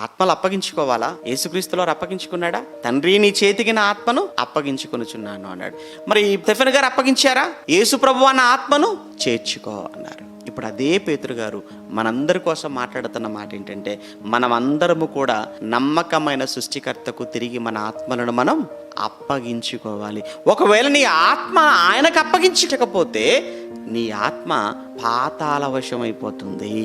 ఆత్మలు అప్పగించుకోవాలా? యేసుక్రీస్తులో అప్పగించుకున్నాడా? తండ్రి నీ చేతికి నా ఆత్మను అప్పగించుకొనుచున్నాను అన్నాడు. మరి స్టెఫెను గారు అప్పగించారా? యేసు ప్రభువా నా ఆత్మను చేర్చుకో అన్నారు. ఇప్పుడు అదే పేతురు గారు మనందరి కోసం మాట్లాడుతున్న మాట ఏంటంటే, మనమందరము కూడా నమ్మకమైన సృష్టికర్తకు తిరిగి మన ఆత్మలను మనం అప్పగించుకోవాలి. ఒకవేళ నీ ఆత్మ ఆయనకు అప్పగించకపోతే నీ ఆత్మ పాతాళ వశం అయిపోతుంది.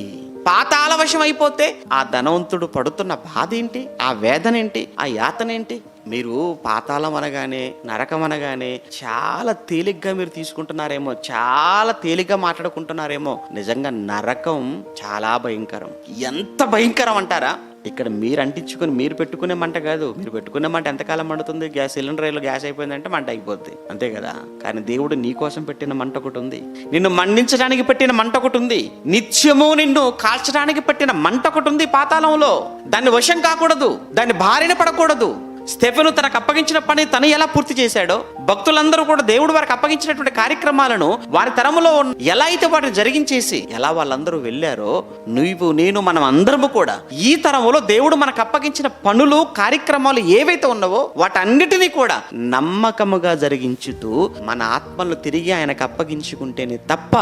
పాతాళ వశం అయిపోతే ఆ ధనవంతుడు పడుతున్న బాధ ఏంటి, ఆ వేదన ఏంటి, ఆ యాతన ఏంటి? మీరు పాతాళం అనగానే, నరకం అనగానే చాలా తేలిగ్గా మీరు తీసుకుంటున్నారేమో, చాలా తేలిగ్గా మాట్లాడుకుంటున్నారేమో. నిజంగా నరకం చాలా భయంకరం. ఎంత భయంకరం అంటారా? ఇక్కడ మీరు అంటించుకొని మీరు పెట్టుకునే మంట కాదు. మీరు పెట్టుకునే మంట ఎంతకాలం మండుతుంది? గ్యాస్ సిలిండర్లో గ్యాస్ అయిపోయిందంటే మంట అయిపోద్ది, అంతే కదా. కానీ దేవుడు నీ కోసం పెట్టిన మంట ఒకటి ఉంది, నిన్ను మండించడానికి పెట్టిన మంట ఒకటి ఉంది, నిత్యము నిన్ను కాల్చడానికి పెట్టిన మంట ఒకటి ఉంది పాతాళంలో. దాన్ని వశం కాకూడదు, దాన్ని బారిన పడకూడదు. స్టెఫెను తనకు అప్పగించిన పని తను ఎలా పూర్తి చేశాడో, భక్తులందరూ కూడా దేవుడు వారికి అప్పగించినటువంటి కార్యక్రమాలను వారి తరములో ఎలా అయితే వాటిని జరిగించేసి ఎలా వాళ్ళందరూ వెళ్ళారో, నువ్వు నేను మనం అందరము కూడా ఈ తరములో దేవుడు మనకు అప్పగించిన పనులు కార్యక్రమాలు ఏవైతే ఉన్నావో వాటన్నిటినీ కూడా నమ్మకముగా జరిగించుతూ మన ఆత్మలను తిరిగి ఆయనకు అప్పగించుకుంటేనే తప్ప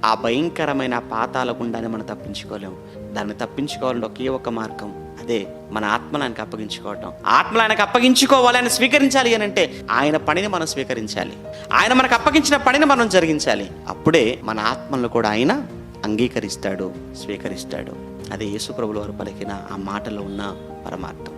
ఆ భయంకరమైన పాతాల గుండాన్ని మనం తప్పించుకోలేము. దాన్ని తప్పించుకోవాలంటే ఒకే ఒక మార్గం, అదే మన ఆత్మను ఆయనకు అప్పగించుకోవటం. ఆత్మలు ఆయనకు అప్పగించుకోవాలి, ఆయన స్వీకరించాలి అని అంటే ఆయన పనిని మనం స్వీకరించాలి, ఆయన మనకు అప్పగించిన పనిని మనం జరిగించాలి. అప్పుడే మన ఆత్మలను కూడా ఆయన అంగీకరిస్తాడు, స్వీకరిస్తాడు. అదే యేసు ప్రభువుల వారు పలికిన ఆ మాటలో ఉన్న పరమార్థం.